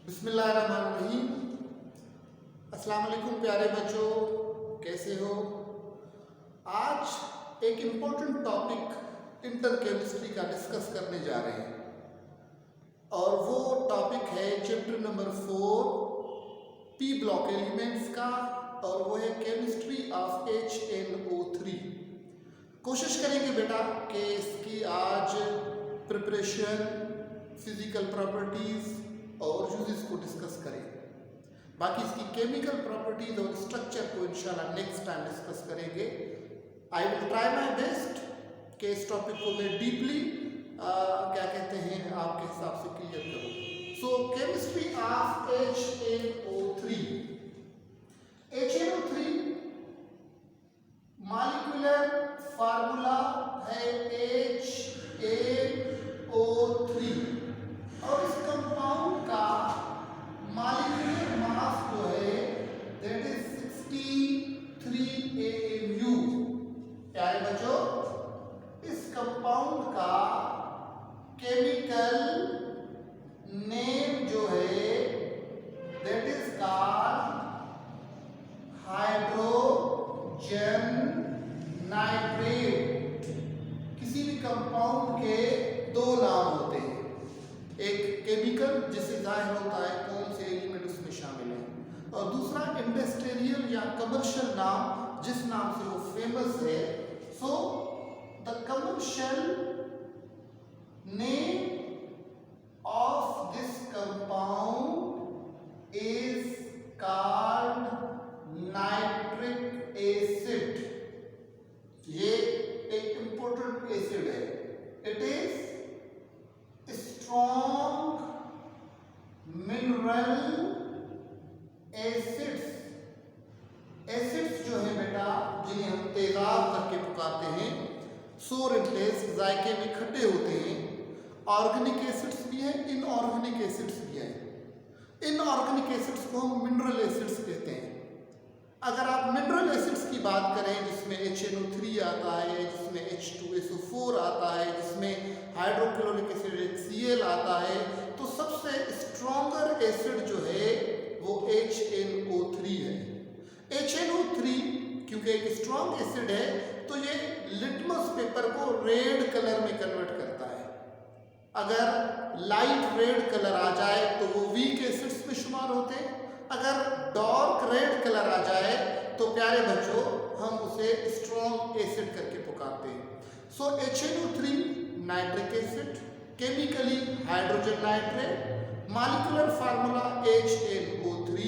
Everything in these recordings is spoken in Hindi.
बिस्मिल्लाहिर्रहमानिर्रहीम। अस्सलाम वालेकुम प्यारे बच्चों, कैसे हो? आज एक इम्पोर्टेंट टॉपिक इंटर केमिस्ट्री का डिस्कस करने जा रहे हैं और वो टॉपिक है chapter number 4 P block elements का और वो है केमिस्ट्री ऑफ HNO3। कोशिश करेंगे बेटा कि इसकी आज प्रिपरेशन, फिजिकल प्रॉपर्टीज़ और यूजेस को डिस्कस करें। बाकी इसकी केमिकल प्रॉपर्टीज़ और स्ट्रक्चर को इंशाल्लाह नेक्स्ट टाइम डिस्कस करेंगे। I will try my best कि इस टॉपिक को मैं डीपली क्या कहते हैं आपके हिसाब से क्लियर करूँ। So chemistry of HNO3। HNO3 molecular formula है HNO3 और इस कंपाउंड का मॉलिक्यूलर मास जो है दैट इज 63 AMU। प्यारे बच्चों, इस कंपाउंड का केमिकल नेम जो है that is called hydrogen nitrate. किसी भी कंपाउंड के दो नाम होते हैं, एक केमिकल जिससे जाहिर होता है कौन से एलिमेंट उसमें शामिल है, और दूसरा इंडस्ट्रियल या कमर्शियल नाम जिस नाम से वो फेमस है। So the commercial name of this compound is called nitric acid. ये एक इंपॉर्टेंट एसिड है। It is strong mineral acids. Acids जो है बेटा जिन्हें हम तेजाब करके पुकारते हैं, सोर एंड टेस्ट, जायके में खट्टे होते हैं। ऑर्गेनिक एसिड्स भी हैं, इनऑर्गेनिक एसिड्स भी हैं। इनऑर्गेनिक एसिड्स को हम मिनरल एसिड्स कहते हैं। अगर आप मिनरल एसिड्स की बात करें जिसमें HNO3 आता है, जिसमें H2SO4 आता है, जिसमें हाइड्रोक्लोरिक एसिड HCl आता है, तो सबसे स्ट्रॉन्गर एसिड जो है वो HNO3 है। HNO3 क्योंकि एक स्ट्रॉन्ग एसिड है तो ये लिटमस पेपर को रेड कलर में कन्वर्ट करता है। अगर लाइट रेड कलर आ जाए तो वो वीक एसिड्स में शुमार होते हैं। अगर डार्क रेड कलर आ जाए तो प्यारे बच्चों हम उसे स्ट्रॉन्ग एसिड करके पुकारते हैं। सो HNO3 nitric acid, chemically hydrogen nitrate, molecular formula HNO3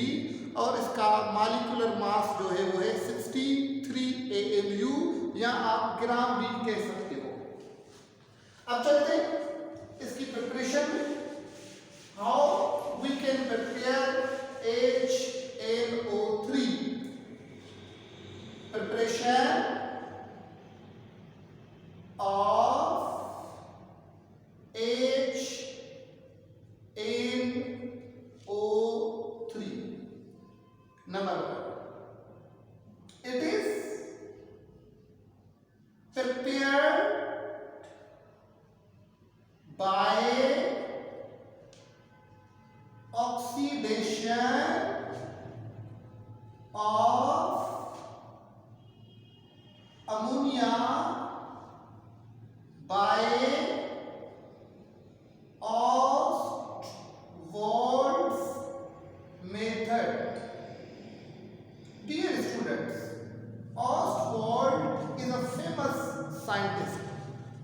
और इसका मॉलिक्यूलर मास जो है वो है 63 AMU या आप ग्राम भी कह सकते हो। अब चलते हैं इसकी प्रिपरेशन में। How we can prepare HNO3। preparation of HNO3। Number 1, it is prepared by oxidation of ammonia by Ostwald's method। Dear students, Ostwald is a famous scientist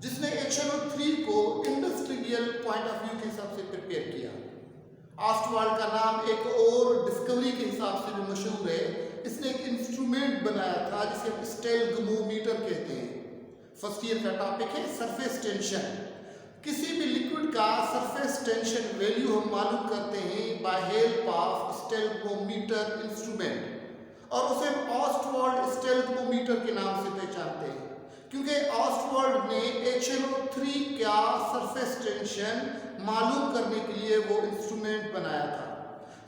जिसने HNO3 को इंडस्ट्रियल पॉइंट ऑफ व्यू के हिसाब से प्रिपेयर किया। ऑस्टवाल्ड का नाम एक और डिस्कवरी के हिसाब से भी मशहूर है। इसने एक इंस्ट्रूमेंट बनाया था जिसे हम स्टेल्गमोमीटर कहते हैं। फर्स्ट ईयर का टॉपिक है सरफेस टेंशन। किसी भी लिक्विड का सरफेस टेंशन वैल्यू हम मालूम करते हैं बाय हेल्प ऑफ स्टेल्गमोमीटर इंस्ट्रूमेंट और उसे हम ऑस्टवाल्ड स्टेल्गमोमीटर के नाम से पहचानते हैं क्योंकि ऑस्टवाल्ड ने HNO3 का सरफेस टेंशन मालूम करने के लिए वो इंस्ट्रूमेंट बनाया था।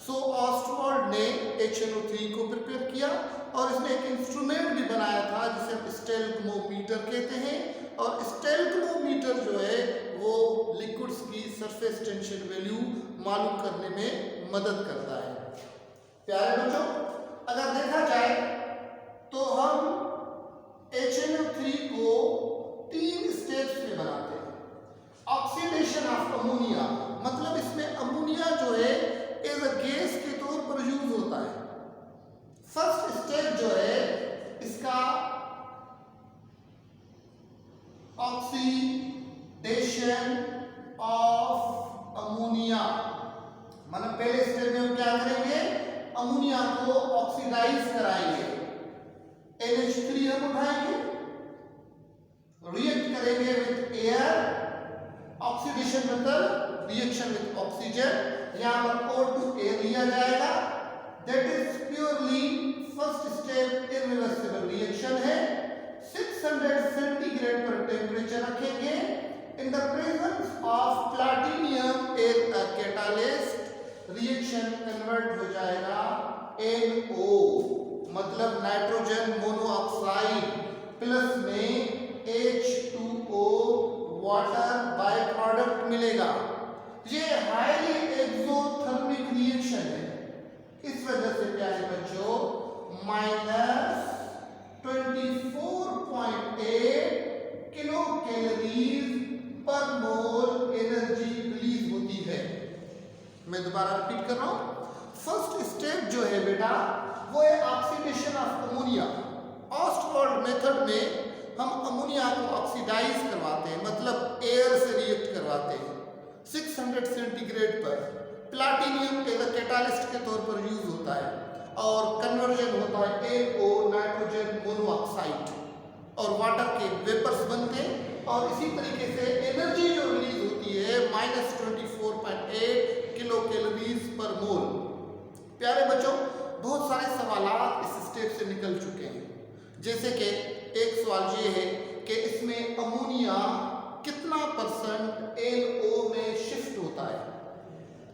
सो ऑस्टवाल्ड ने HNO3 को प्रिपेयर किया और इसने एक इंस्ट्रूमेंट भी बनाया था जिसे हम स्टेल्गमोमीटर कहते हैं। और स्टेल्गमोमीटर जो है वो लिक्विड्स की सरफेस टेंशन वैल्यू मालूम करने में मदद करता है। प्यारे बच्चों, अगर देखा जाए तो हम HNO3 को 3 स्टेप्स में बनाते हैं। ऑक्सीडेशन ऑफ अमोनिया, मतलब इसमें अमोनिया जो है एज अ गैस के तौर पर यूज होता है। फर्स्ट स्टेप जो है इसका ऑक्सीडेशन ऑफ अमोनिया, मतलब पहले स्टेप में हम क्या करेंगे, अमोनिया को ऑक्सीडाइज कराएंगे। NH3 हम उठाएंगे, रिएक्ट करेंगे विथ एयर, ऑक्सीडेशन मतलब रिएक्शन विथ ऑक्सीजन, यहां पर O2 एयर लिया जाएगा। That is purely first step irreversible reaction है। 600 सेंटीग्रेड पर टेम्परेचर रखेंगे। In the presence of platinum as a catalyst, reaction convert हो जाएगा NO, मतलब नाइट्रोजन मोनोऑक्साइड प्लस में H2O वाटर बाय प्रोडक्ट मिलेगा। ये हाईली एक्सोथर्मिक रिएक्शन है। इस वजह से प्यारे बच्चों -24.8 किलो कैलोरीज पर मोल एनर्जी रिलीज होती है। मैं दोबारा रिपीट कर रहा हूं, फर्स्ट स्टेप जो है बेटा वो है ऑक्सीडेशन ऑफ अमोनिया। ऑस्टवॉल्ड मेथड में हम अमोनिया को ऑक्सीडाइज करवाते हैं, मतलब एयर से रिएक्ट करवाते हैं 600 सेंटीग्रेड पर। प्लैटिनियम एज अ कैटालिस्ट के तौर पर यूज होता है और कन्वर्जन होता है NO नाइट्रोजन मोनोऑक्साइड और वाटर के वेपर्स बनते हैं और इसी तरीके से एनर्जी जो रिलीज होती है -24.8 किलो कैलोरीज पर मोल। प्यारे बच्चों, बहुत सारे सवालात इस स्टेप से निकल चुके हैं, जैसे कि एक सवाल ये है कि इसमें अमोनिया कितना % NO में शिफ्ट होता है।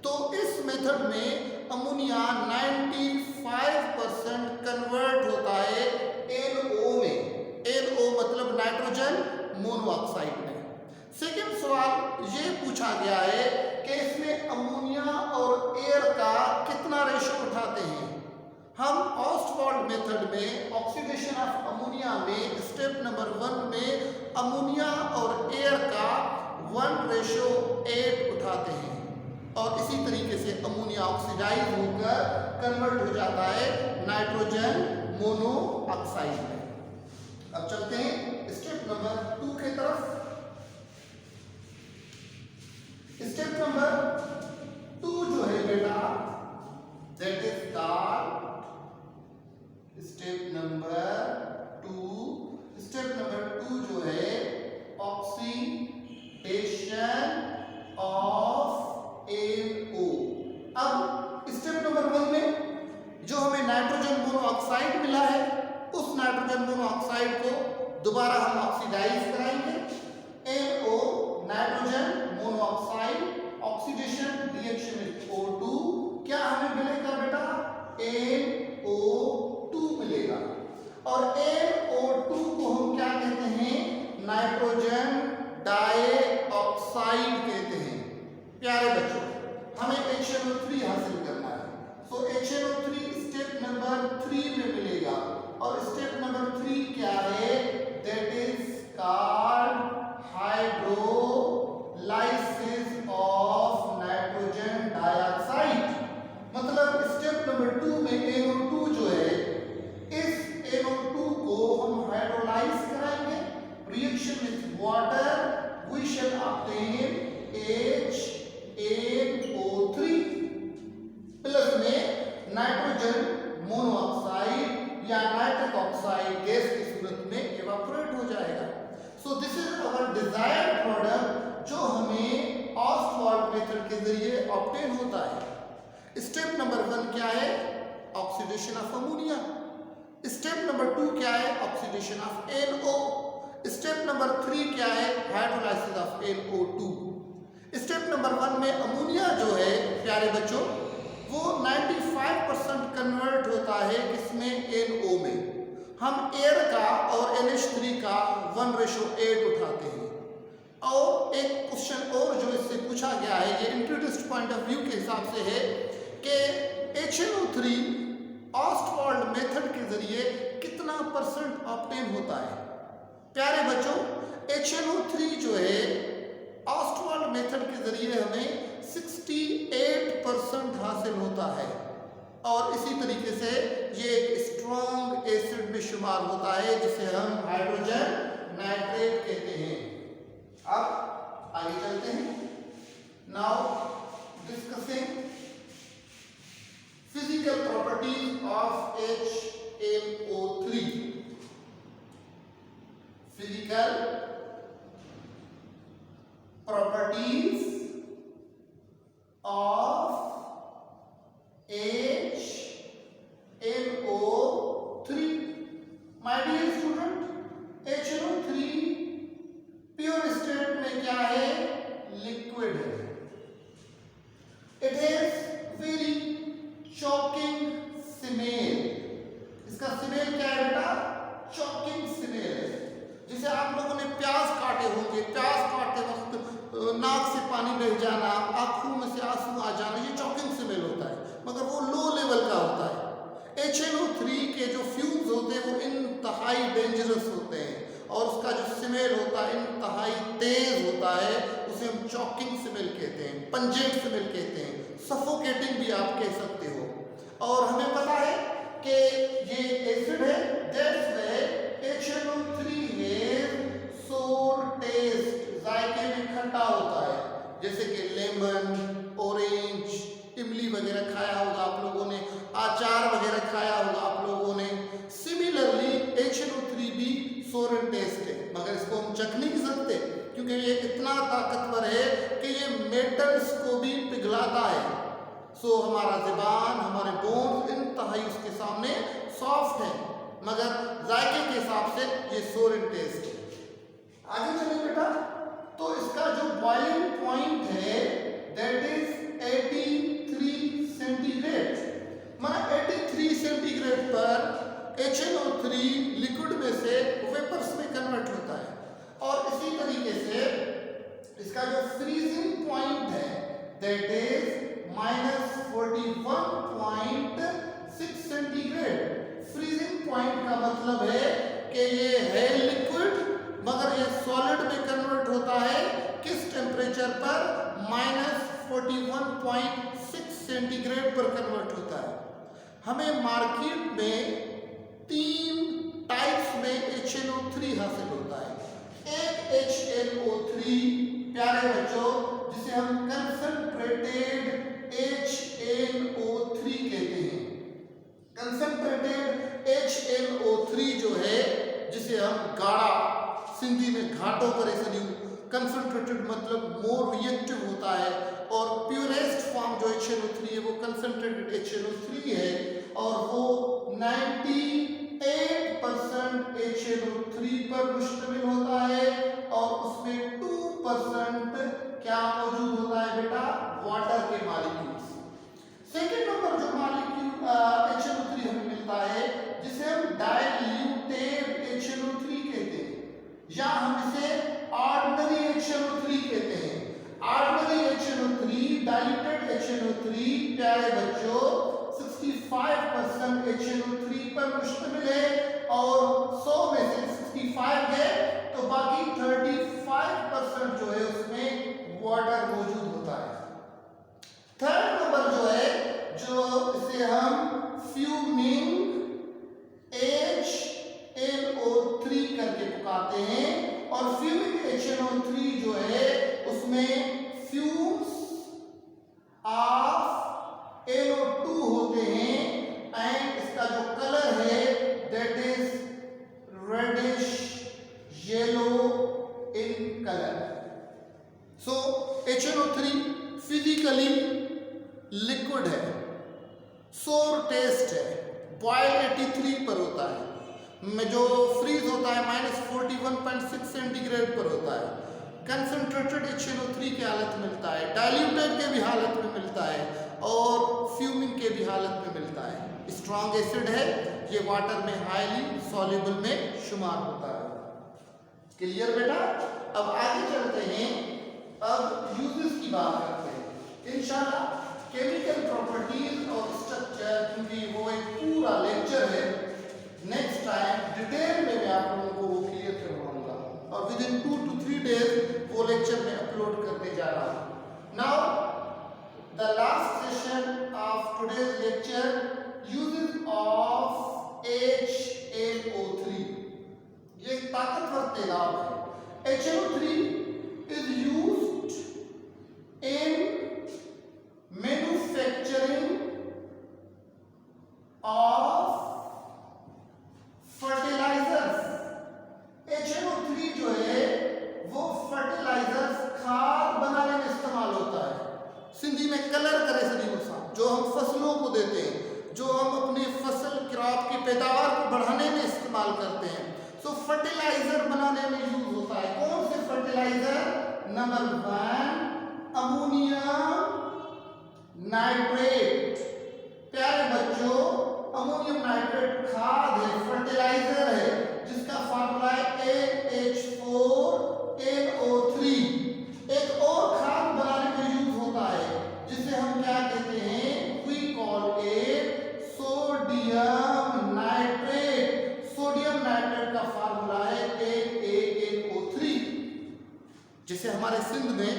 तो इस मेथड में अमोनिया 95% कन्वर्ट होता है NO में। NO मतलब नाइट्रोजन मोनोऑक्साइड में। सेकंड सवाल ये पूछा गया है कि इसमें अमोनिया और एयर का कितना रेशो उठाते हैं। हम ऑस्टवॉल्ड मेथड में ऑक्सीडेशन ऑफ अमोनिया में स्टेप नंबर 1 में अमोनिया और एयर का 1:8 उठाते हैं और इसी तरीके से अमोनिया ऑक्सीडाइज होकर कन्वर्ट हो जाता है नाइट्रोजन मोनोऑक्साइड में। अब चलते हैं स्टेप नंबर 2 की तरफ। स्टेप नंबर 2 जो है बेटा that is called step number 2 जो है ऑक्सीडेशन ऑफ NO। अब स्टेप नंबर 1 में जो हमें नाइट्रोजन मोनोऑक्साइड मिला है उस नाइट्रोजन मोनोऑक्साइड को दोबारा हम ऑक्सीडाइज कराएंगे। NO nitrogen monoxide oxidation reaction with O2, क्या हमें मिलेगा बेटा, NO2 मिलेगा। और NO2 को हम क्या कहते हैं, नाइट्रोजन डाइऑक्साइड कहते हैं। प्यारे बच्चों, हमें HNO3 हासिल करना है, तो HNO3 स्टेप नंबर 3 में मिलेगा। और स्टेप नंबर 3 क्या है, that is called hydrolysis of nitrogen dioxide. मतलब स्टेप नंबर 2 में NO2 जो है, इस NO2 को हम हाइड्रोलाइज कराएंगे। Reaction with water we shall obtain HNO3 plus में नाइट्रोजन मोनोऑक्साइड या नाइट्रिक ऑक्साइड गैस की सूरत में इवापोरेट हो जाएगा। So this is our desired product जो हमें ऑस्टवॉल्ड मेथड के जरिए ऑब्टेन होता है। स्टेप नंबर 1 क्या है, oxidation of ammonia. Step number 2 क्या है, oxidation of NO। Step number 3 क्या है, hydrolysis of NO2। Step number 1 में अमोनिया जो है प्यारे बच्चों वो 95% कन्वर्ट होता है किसमें, NO में। हम एयर का और NH3 का 1:8 उठाते हैं। और एक क्वेश्चन और जो इससे पूछा गया है, ये इंट्रोड्यूस्ड पॉइंट ऑफ व्यू के हिसाब से है कि HNO3 ऑस्टवाल्ड मेथड के जरिए कितना परसेंट ऑब्टेन होता है। प्यारे बच्चों, HNO3 जो है ऑस्टवाल्ड मेथड के जरिए हमें 68% हासिल होता है और इसी तरीके से ये एक स्ट्रॉन्ग एसिड में शुमार होता है जिसे हम हाइड्रोजन नाइट्रेट कहते हैं। अब आगे चलते हैं। Now discussing physical properties of HNO3। Physical properties of HNO3। My dear student, HNO3 pure state में क्या है? लिक्विड है। It has very choking smell। इसका स्मेल क्या है बेटा? चॉकिंग स्मेल है। जिसे आप लोगों ने प्याज काटे होंगे, प्याज काटते वक्त नाक से पानी बह जाना, आंखों में से आंसू आ जाना, ये चॉकिंग स्मेल होता है, मगर वो लो लेवल का होता है। HNO3 के जो फ्यूम्स होते हैं वो इंतहाई डेंजरस होते हैं और उसका जो स्मेल होता है इंतहाई तेज होता है, उसे हम चॉकिंग स्मेल कहते हैं, पंजेंट स्मेल कहते हैं, सफोकेटिंग भी आप कह सकते हो। और हमें पता है कि ये एसिड है, दैट्स व्हाई HNO3 है सोर टेस्ट, जायके में खट्टा होता है, जैसे कि लेमन, ऑरेंज, इमली वगैरह खाया होगा आप लोगों ने, अचार वगैरह खाया होगा आप लोगों ने। सिमिलरली HNO3 भी सोर टेस्ट है, मगर इसको हम चख नहीं सकते क्योंकि ये इतना ताकतवर है कि ये मेटल्स को भी पिघलाता है। सो हमारा ज़ुबान, हमारे बोन्स इंतहाई उसके सामने सॉफ्ट है, मगर जायके के हिसाब से ये सोर टेस्ट है। आगे चलिए बेटा, तो इसका जो बॉइलिंग पॉइंट है दैट इज 83 सेंटीग्रेड। माना 83 सेंटीग्रेड पर HNO3 लिक्विड में से वेपर्स में कन्वर्ट होता है और इसी तरीके से इसका जो फ्रीजिंग पॉइंट है that is -41.6 centigrade. Freezing point का मतलब है कि ये है लिक्विड मगर ये सॉलिड में कन्वर्ट होता है किस टेम्परेचर पर? -41.6 सेंटीग्रेड पर कन्वर्ट होता है। हमें मार्केट में 3 टाइप्स में HNO3 हासिल होता है। एक HNO3 प्यारे बच्चों जिसे हम कंसंट्रेटेड HNO3 कहते हैं। कंसंट्रेटेड HNO3 जो है जिसे हम गाढ़ा, सिंधी में घाटों पर ऐसे कंसंट्रेटेड मतलब मोर रिएक्टिव होता है और प्योरेस्ट फॉर्म जो HNO3 है वो कंसंट्रेटेड HNO3 है और वो 98% HNO3 पर मुश्तमिल होता है और उसमें 2% क्या मौजूद होता है बेटा? वाटर के मॉलिक्यूल्स। सेकेंड नंबर जो मॉलिक्यूल HNO3 हमें मिलता है जिसे हम डाइल्यूटेड HNO3 कहते हैं या हम इसे ऑर्डिनरी HNO3 कहते हैं। ऑर्डिनरी HNO3, डाइल्यूटेड HNO3 प्यारे बच्चों 65% HNO3 पर मुश्तमिल है और 100 में से 65 है तो बाकी 35% जो है उसमें वाटर मौजूद होता है। थर्ड नंबर जो है जो इसे हम फ्यूमिंग HNO3 करके पुकारते हैं और फ्यूमिंग HNO3 जो है उसमें फ्यूम्स ऑफ NO2 होते हैं एंड इसका जो कलर है that is reddish yellow in colour. So HNO3 physically liquid है, सोर टेस्ट है, बॉयल 83 पर होता है, में जो फ्रीज होता है -41.6 सेंटीग्रेड पर होता है। कंसंट्रेटेड HNO3 की हालत मिलता है, डाइल्यूटेड के भी हालत में मिलता है और फ्यूमिंग के भी हालत में मिलता है। स्ट्रॉन्ग एसिड है, ये वाटर में हाईली सॉल्युबल में शुमार होता है। क्लियर बेटा? अब आगे चलते हैं, अब यूजेस की बात करते हैं इंशाल्लाह। केमिकल प्रॉपर्टीज और स्ट्रक्चर, क्योंकि वो एक पूरा लेक्चर है, नेक्स्ट टाइम डिटेल में मैं आप लोगों को वो क्लियर करवाऊंगा और विद इन 2 to 3 डेज वो लेक्चर में अपलोड करने जा रहा हूँ। Now the last session of today's lecture uses of HNO3। ये ताकतवर तेजाब है। HNO3 is used in manufacturing of fertilizers। HNO3 जो है वो फर्टिलाइजर्स खाद बनाने में इस्तेमाल होता है। सिंधी में कलर करे सदी जो हम फसलों को देते हैं, जो हम अपनी फसल क्रॉप की पैदावार को बढ़ाने में इस्तेमाल करते हैं, सो फर्टिलाइजर बनाने में यूज होता है। कौन से फर्टिलाइजर? Number 1 ammonium nitrate. प्यारे बच्चों, अमोनियम नाइट्रेट खाद है, फर्टिलाइजर है, जिसका फार्मूला है NH4NO3। एक और खाद बनाने में यूज होता है जिसे हम क्या कहते हैं? We call it sodium nitrate. Sodium nitrate का फार्मूला है NaNO3। जैसे हमारे सिंध में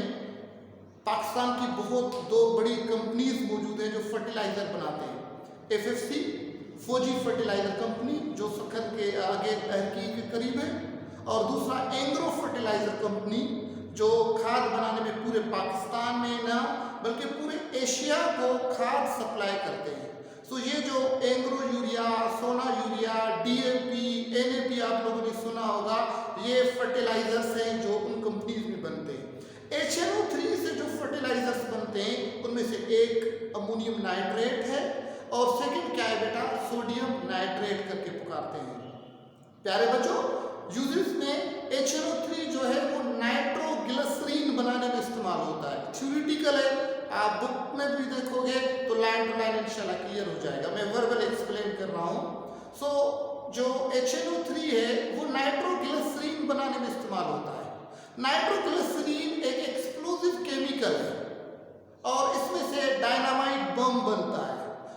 पाकिस्तान की बहुत 2 बड़ी कंपनीज मौजूद हैं जो फर्टिलाइजर बनाते हैं। FFC फौजी फर्टिलाइजर कंपनी जो सखर के आगे तहकी के करीब है, और दूसरा एंग्रो फर्टिलाइजर कंपनी जो खाद बनाने में पूरे पाकिस्तान में ना बल्कि पूरे एशिया को खाद सप्लाई करते हैं। सो ये जो एंग्रो यूरिया, सोना यूरिया, DAP, NAP आप लोगों ने सुना होगा, ये फर्टिलाइजर्स हैं जो उन कंपनीज में बनते हैं। HNO3 से जो फर्टिलाइजर्स बनते हैं उनमें से एक अमोनियम नाइट्रेट है और सेकंड क्या है बेटा? सोडियम नाइट्रेट करके पुकारते हैं। प्यारे बच्चों, यूजेस में HNO3 जो है वो नाइट्रोग्लिसरीन बनाने में इस्तेमाल होता है। थ्योरेटिकल है, आप बुक में भी देखोगे तो लाइन टू लाइन इंशाल्लाह क्लियर हो जाएगा, मैं वर्बल एक्सप्लेन कर रहा हूँ। सो जो HNO3 है वो नाइट्रोग्लिसरीन बनाने में इस्तेमाल होता है। नाइट्रोग्लिसरीन एक एक्सप्लोजिव केमिकल है और इसमें से डायनामाइट बम बनता है,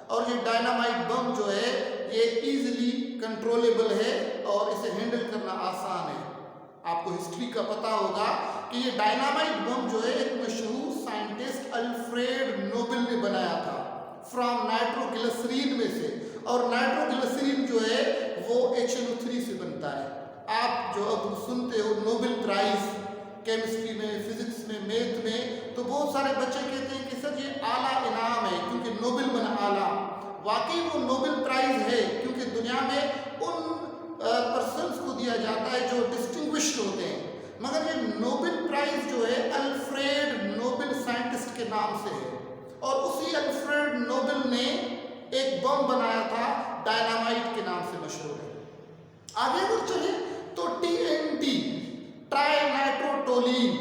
और ये डायनामाइट बम जो है ये इजीली कंट्रोलेबल है और इसे हैंडल करना आसान है। आपको हिस्ट्री का पता होगा कि ये डायनामाइट बम जो है एक मशहूर साइंटिस्ट अल्फ्रेड नोबेल ने बनाया था फ्रॉम नाइट्रोग्लिसरीन में से, और नाइट्रोग्लिसरीन जो है वो HNO3 से बनता है। आप जो अब सुनते हो नोबेल प्राइज केमिस्ट्री में, फिजिक्स में, मैथ में, तो बहुत सारे बच्चे कहते हैं कि सर ये आला इनाम है क्योंकि नोबेल बना आला। वाकई वो नोबेल प्राइज है क्योंकि दुनिया में उन पर्सन्स को दिया जाता है जो डिस्टिंग्विश्ड होते हैं, मगर ये नोबेल प्राइज जो है अल्फ्रेड नोबेल साइंटिस्ट के नाम से है, और उसी अल्फ्रेड नोबेल ने एक बम बनाया था डायनामाइट के नाम से मशहूर है। आगे अगर चले तो TNT ट्राइनाइट्रोटोलीन,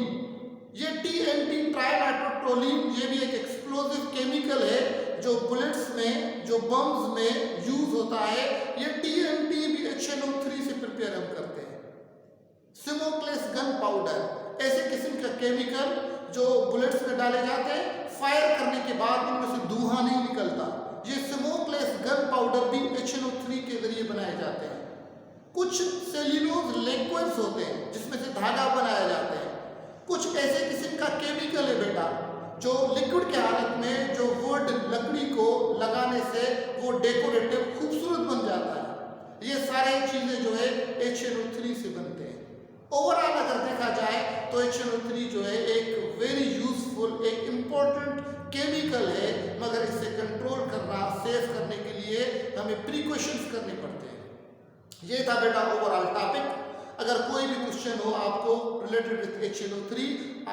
ये TNT ट्राइनाइट्रोटोलीन ये भी एक एक्सप्लोजिव केमिकल है जो बुलेट्स में, जो बम्स में यूज होता है। ये TNT भी HNO3 से प्रिपेयर हम करते हैं। स्मोकलेस गन पाउडर ऐसे किस्म का केमिकल जो बुलेट्स में डाले जाते हैं, फायर करने के बाद उनमें से धुआं नहीं निकलता। ये स्मोकलेस गन पाउडर भी HNO3 के जरिए बनाए जाते हैं। कुछ सेल्यूलोज लिक्विड्स होते हैं जिसमें से धागा बनाए जाते हैं। कुछ ऐसे किस्म का केमिकल है बेटा जो लिक्विड के हालत में जो वुड लकड़ी को लगाने से वो डेकोरेटिव खूबसूरत बन जाता है। ये सारे चीजें जो है HNO3 से बनते हैं। ओवरऑल अगर देखा जाए तो HNO3 जो है एक वेरी यूजफुल, एक इम्पोर्टेंट केमिकल है, मगर इसे कंट्रोल करना, सेव करने के लिए हमें प्रिकॉशंस करने पड़ते हैं। ये था बेटा ओवरऑल टॉपिक। अगर कोई भी क्वेश्चन हो आपको रिलेटेड विथ HNO3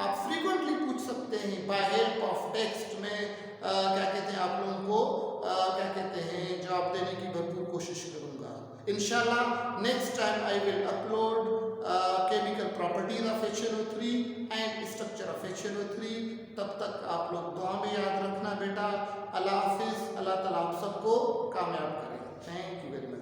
आप फ्रीक्वेंटली पूछ सकते हैं बाय हेल्प ऑफ टेक्स्ट में। क्या कहते हैं आप लोगों को क्या कहते हैं जवाब देने की भरपूर कोशिश करूंगा इंशाल्लाह। Next time I will upload chemical properties of HNO3 and structure of HNO3। तब तक आप लोग दुआ में याद रखना बेटा। अल्लाह हाफिज। अल्लाह ताला आप सबको कामयाब करे। Thank you very much.